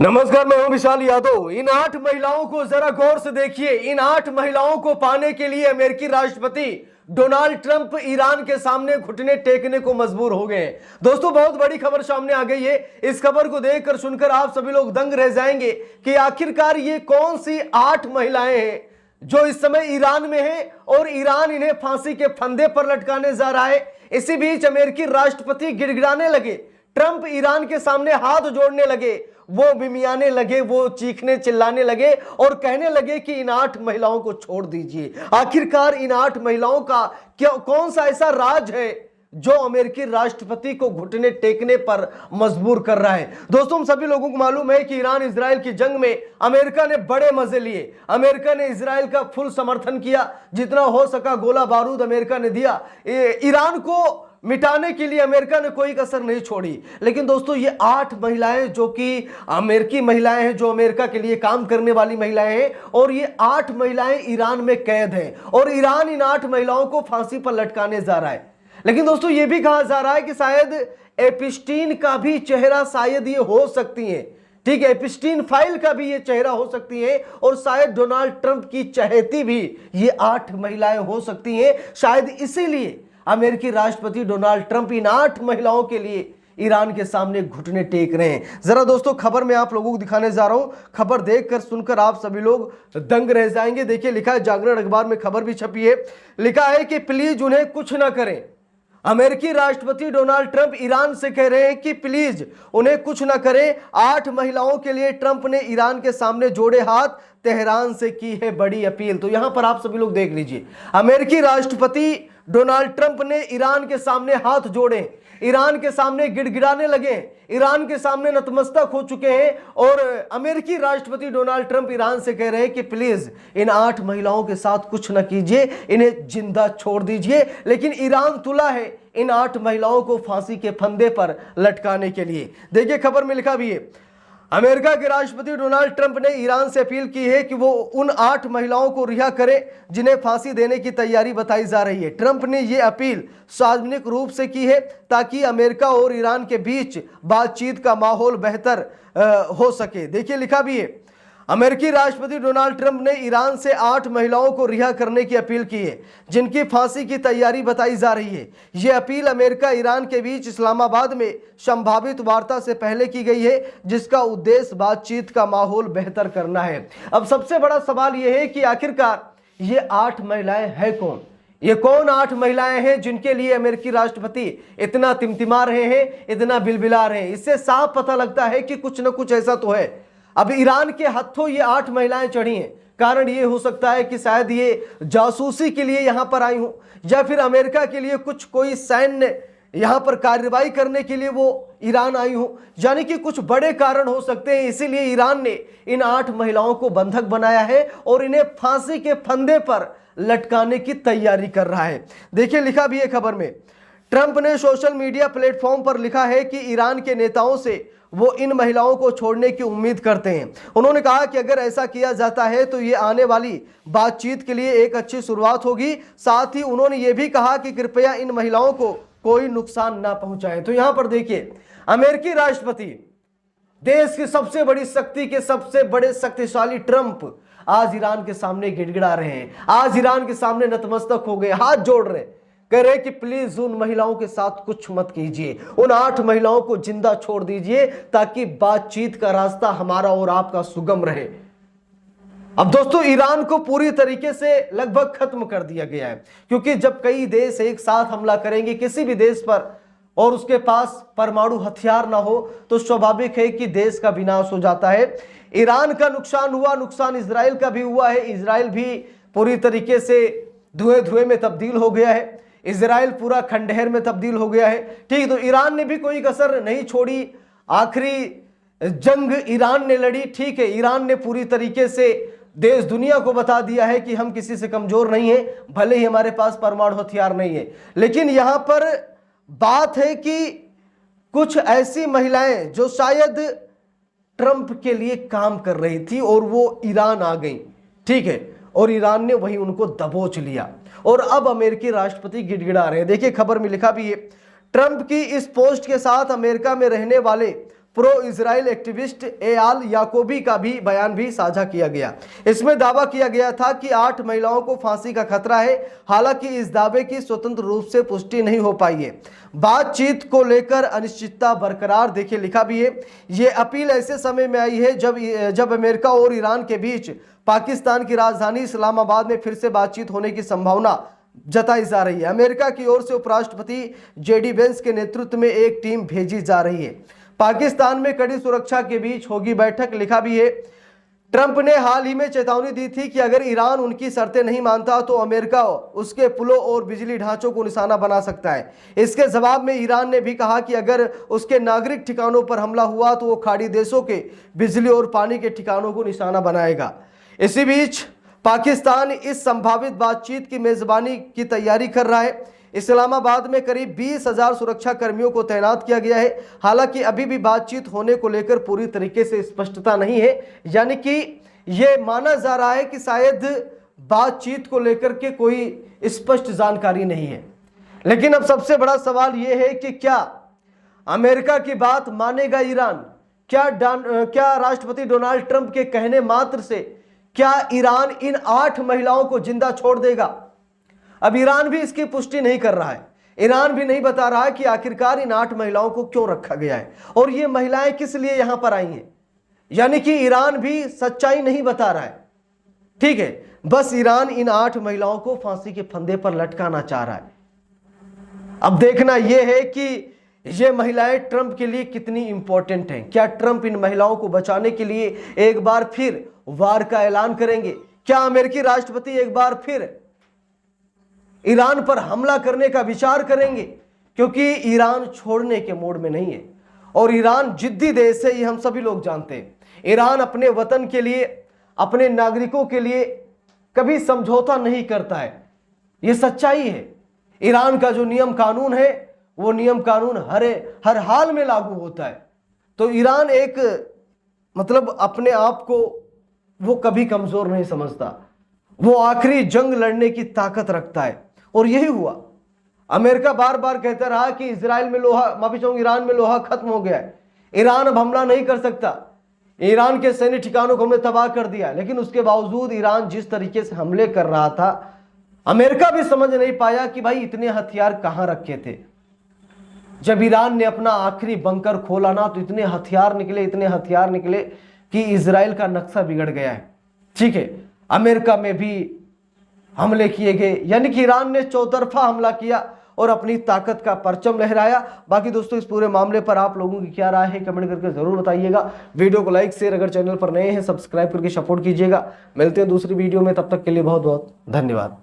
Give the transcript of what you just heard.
नमस्कार, मैं हूं विशाल यादव। इन 8 महिलाओं को जरा गौर से देखिए। इन 8 महिलाओं को पाने के लिए अमेरिकी राष्ट्रपति डोनाल्ड ट्रंप ईरान के सामने घुटने टेकने को मजबूर हो गए। दोस्तों, बहुत बड़ी खबर सामने आ गई है। इस खबर को देखकर सुनकर आप सभी लोग दंग रह जाएंगे कि आखिरकार ये कौन सी 8 महिलाएं हैं जो इस समय ईरान में हैं और ईरान इन्हें फांसी के फंदे पर लटकाने जा रहा है। इसी बीच अमेरिकी राष्ट्रपति गिड़गिड़ाने लगे, ट्रंप ईरान के सामने हाथ जोड़ने लगे, वो मिमियाने लगे, वो चीखने चिल्लाने लगे और कहने लगे कि इन 8 महिलाओं को छोड़ दीजिए। आखिरकार इन 8 महिलाओं का क्या कौन सा ऐसा राज है जो अमेरिकी राष्ट्रपति को घुटने टेकने पर मजबूर कर रहा है। दोस्तों, हम सभी लोगों को मालूम है कि ईरान इजराइल की जंग में अमेरिका ने बड़े मजे लिए। अमेरिका ने इजराइल का फुल समर्थन किया, जितना हो सका गोला बारूद अमेरिका ने दिया। ईरान को मिटाने के लिए अमेरिका ने कोई कसर नहीं छोड़ी। लेकिन दोस्तों, ये 8 महिलाएं जो कि अमेरिकी महिलाएं हैं, जो अमेरिका के लिए काम करने वाली महिलाएं हैं, और ये 8 महिलाएं ईरान में कैद हैं और ईरान इन 8 महिलाओं को फांसी पर लटकाने जा रहा है। लेकिन दोस्तों, ये भी कहा जा रहा है कि शायद एपिस्टीन का भी चेहरा शायद ये हो सकती है। ठीक है, एपिस्टीन फाइल का भी ये चेहरा हो सकती है और शायद डोनाल्ड ट्रंप की चहेती भी ये 8 महिलाएं हो सकती हैं। शायद इसीलिए अमेरिकी राष्ट्रपति डोनाल्ड ट्रंप इन 8 महिलाओं के लिए ईरान के सामने घुटने टेक रहे हैं। जरा दोस्तों, खबर मैं आप लोगों को दिखाने जा रहा हूं। खबर देखकर सुनकर आप सभी लोग दंग रह जाएंगे। देखिए, लिखा है, जागरण अखबार में खबर भी छपी है। लिखा है कि प्लीज उन्हें कुछ ना करें। अमेरिकी राष्ट्रपति डोनाल्ड ट्रंप ईरान से कह रहे हैं कि प्लीज उन्हें कुछ ना करें। 8 महिलाओं के लिए ट्रंप ने ईरान के सामने जोड़े हाथ, तेहरान से की है बड़ी अपील। तो यहां पर आप सभी लोग देख लीजिए, अमेरिकी राष्ट्रपति डोनाल्ड ट्रंप ने ईरान के सामने हाथ जोड़े, ईरान के सामने गिड़गिड़ाने लगे, ईरान के सामने नतमस्तक हो चुके हैं और अमेरिकी राष्ट्रपति डोनाल्ड ट्रंप ईरान से कह रहे हैं कि प्लीज इन 8 महिलाओं के साथ कुछ न कीजिए, इन्हें जिंदा छोड़ दीजिए। लेकिन ईरान तुला है इन 8 महिलाओं को फांसी के फंदे पर लटकाने के लिए। देखिए, खबर में लिखा भी है, अमेरिका के राष्ट्रपति डोनाल्ड ट्रंप ने ईरान से अपील की है कि वो उन 8 महिलाओं को रिहा करे जिन्हें फांसी देने की तैयारी बताई जा रही है। ट्रंप ने ये अपील सार्वजनिक रूप से की है ताकि अमेरिका और ईरान के बीच बातचीत का माहौल बेहतर हो सके। देखिए, लिखा भी है, अमेरिकी राष्ट्रपति डोनाल्ड ट्रंप ने ईरान से 8 महिलाओं को रिहा करने की अपील की है जिनकी फांसी की तैयारी बताई जा रही है। यह अपील अमेरिका ईरान के बीच इस्लामाबाद में संभावित वार्ता से पहले की गई है, जिसका उद्देश्य बातचीत का माहौल बेहतर करना है। अब सबसे बड़ा सवाल यह है कि आखिरकार ये 8 महिलाएं हैं कौन? ये कौन 8 महिलाएं हैं जिनके लिए अमेरिकी राष्ट्रपति इतना तिमतिमा रहे हैं, इतना बिलबिला रहे हैं? इससे साफ पता लगता है कि कुछ ना कुछ ऐसा तो है। अब ईरान के हाथों ये 8 महिलाएं चढ़ी हैं। कारण ये हो सकता है कि शायद ये जासूसी के लिए यहां पर आई हूं, या फिर अमेरिका के लिए कोई सैन्य यहां पर कार्रवाई करने के लिए वो ईरान आई हूं। यानी कि कुछ बड़े कारण हो सकते हैं। इसीलिए ईरान ने इन 8 महिलाओं को बंधक बनाया है और इन्हें फांसी के फंदे पर लटकाने की तैयारी कर रहा है। देखिए, लिखा भी है खबर में, ट्रंप ने सोशल मीडिया प्लेटफॉर्म पर लिखा है कि ईरान के नेताओं से वो इन महिलाओं को छोड़ने की उम्मीद करते हैं। उन्होंने कहा कि अगर ऐसा किया जाता है तो ये आने वाली बातचीत के लिए एक अच्छी शुरुआत होगी। साथ ही उन्होंने ये भी कहा कि कृपया इन महिलाओं को कोई नुकसान ना पहुंचाए। तो यहां पर देखिए, अमेरिकी राष्ट्रपति, देश की सबसे बड़ी शक्ति के सबसे बड़े शक्तिशाली ट्रंप आज ईरान के सामने गिड़गिड़ा रहे हैं, आज ईरान के सामने नतमस्तक हो गए, हाथ जोड़ रहे, कह रहे कि प्लीज उन महिलाओं के साथ कुछ मत कीजिए, उन 8 महिलाओं को जिंदा छोड़ दीजिए ताकि बातचीत का रास्ता हमारा और आपका सुगम रहे। अब दोस्तों, ईरान को पूरी तरीके से लगभग खत्म कर दिया गया है, क्योंकि जब कई देश एक साथ हमला करेंगे किसी भी देश पर और उसके पास परमाणु हथियार ना हो तो स्वाभाविक है कि देश का विनाश हो जाता है। ईरान का नुकसान हुआ, नुकसान इजराइल का भी हुआ है। इजराइल भी पूरी तरीके से धुएं धुएं में तब्दील हो गया है, इजराइल पूरा खंडहर में तब्दील हो गया है। ठीक, तो ईरान ने भी कोई कसर नहीं छोड़ी। आखिरी जंग ईरान ने लड़ी। ठीक है, ईरान ने पूरी तरीके से देश दुनिया को बता दिया है कि हम किसी से कमजोर नहीं है, भले ही हमारे पास परमाणु हथियार नहीं है। लेकिन यहां पर बात है कि कुछ ऐसी महिलाएं जो शायद ट्रंप के लिए काम कर रही थी और वो ईरान आ गई। ठीक है, और ईरान ने वही उनको दबोच लिया और अब अमेरिकी राष्ट्रपति गिड़गिड़ा रहे हैं। देखिए, खबर में लिखा भी है, ट्रंप की इस पोस्ट के साथ अमेरिका में रहने वाले प्रो इजराइल एक्टिविस्ट एयाल याकोबी का भी बयान भी साझा किया गया। इसमें दावा किया गया था कि 8 महिलाओं को फांसी का खतरा है। हालांकि इस दावे की स्वतंत्र रूप से पुष्टि नहीं हो पाई है। बातचीत को लेकर अनिश्चितता बरकरार, देखिए लिखा भी है। ये अपील ऐसे समय में आई है जब अमेरिका और ईरान के बीच पाकिस्तान की राजधानी इस्लामाबाद में फिर से बातचीत होने की संभावना जताई जा रही है। अमेरिका की ओर से उपराष्ट्रपति जेडी वेंस के नेतृत्व में एक टीम भेजी जा रही है। पाकिस्तान में कड़ी सुरक्षा के बीच होगी बैठक, लिखा भी है। ट्रंप ने हाल ही में चेतावनी दी थी कि अगर ईरान उनकी शर्तें नहीं मानता तो अमेरिका उसके पुलों और बिजली ढांचों को निशाना बना सकता है। इसके जवाब में ईरान ने भी कहा कि अगर उसके नागरिक ठिकानों पर हमला हुआ तो वो खाड़ी देशों के बिजली और पानी के ठिकानों को निशाना बनाएगा। इसी बीच पाकिस्तान इस संभावित बातचीत की मेजबानी की तैयारी कर रहा है। इस्लामाबाद में करीब 20,000 सुरक्षा कर्मियों को तैनात किया गया है। हालांकि अभी भी बातचीत होने को लेकर पूरी तरीके से स्पष्टता नहीं है, यानी कि यह माना जा रहा है कि शायद बातचीत को लेकर के कोई स्पष्ट जानकारी नहीं है। लेकिन अब सबसे बड़ा सवाल यह है कि क्या अमेरिका की बात मानेगा ईरान? क्या राष्ट्रपति डोनाल्ड ट्रंप के कहने मात्र से क्या ईरान इन 8 महिलाओं को जिंदा छोड़ देगा? अब ईरान भी इसकी पुष्टि नहीं कर रहा है। ईरान भी नहीं बता रहा है कि आखिरकार इन 8 महिलाओं को क्यों रखा गया है और ये महिलाएं किस लिए यहां पर आई हैं। यानी कि ईरान भी सच्चाई नहीं बता रहा है। ठीक है, बस ईरान इन 8 महिलाओं को फांसी के फंदे पर लटकाना चाह रहा है। अब देखना यह है कि ये महिलाएं ट्रंप के लिए कितनी इंपॉर्टेंट हैं। क्या ट्रंप इन महिलाओं को बचाने के लिए एक बार फिर वार का ऐलान करेंगे? क्या अमेरिकी राष्ट्रपति एक बार फिर ईरान पर हमला करने का विचार करेंगे? क्योंकि ईरान छोड़ने के मोड में नहीं है और ईरान जिद्दी देश है, ये हम सभी लोग जानते हैं। ईरान अपने वतन के लिए, अपने नागरिकों के लिए कभी समझौता नहीं करता है, ये सच्चाई है। ईरान का जो नियम कानून है वो नियम कानून हर हाल में लागू होता है। तो ईरान एक मतलब अपने आप को वो कभी कमजोर नहीं समझता, वो आखिरी जंग लड़ने की ताकत रखता है। और यही हुआ। अमेरिका बार बार कहता रहा कि ईरान में लोहा खत्म हो गया है, ईरान अब हमला नहीं कर सकता, ईरान के सैन्य ठिकानों को हमने तबाह कर दिया। लेकिन उसके बावजूद ईरान जिस तरीके से हमले कर रहा था, अमेरिका भी समझ नहीं पाया कि भाई इतने हथियार कहां रखे थे। जब ईरान ने अपना आखिरी बंकर खोला ना, तो इतने हथियार निकले कि इजराइल का नक्शा बिगड़ गया है। ठीक है, अमेरिका में भी हमले किए गए, यानी कि ईरान ने चौतरफा हमला किया और अपनी ताकत का परचम लहराया। बाकी दोस्तों, इस पूरे मामले पर आप लोगों की क्या राय है कमेंट करके जरूर बताइएगा। वीडियो को लाइक शेयर, अगर चैनल पर नए हैं सब्सक्राइब करके सपोर्ट कीजिएगा। मिलते हैं दूसरी वीडियो में, तब तक के लिए बहुत बहुत धन्यवाद।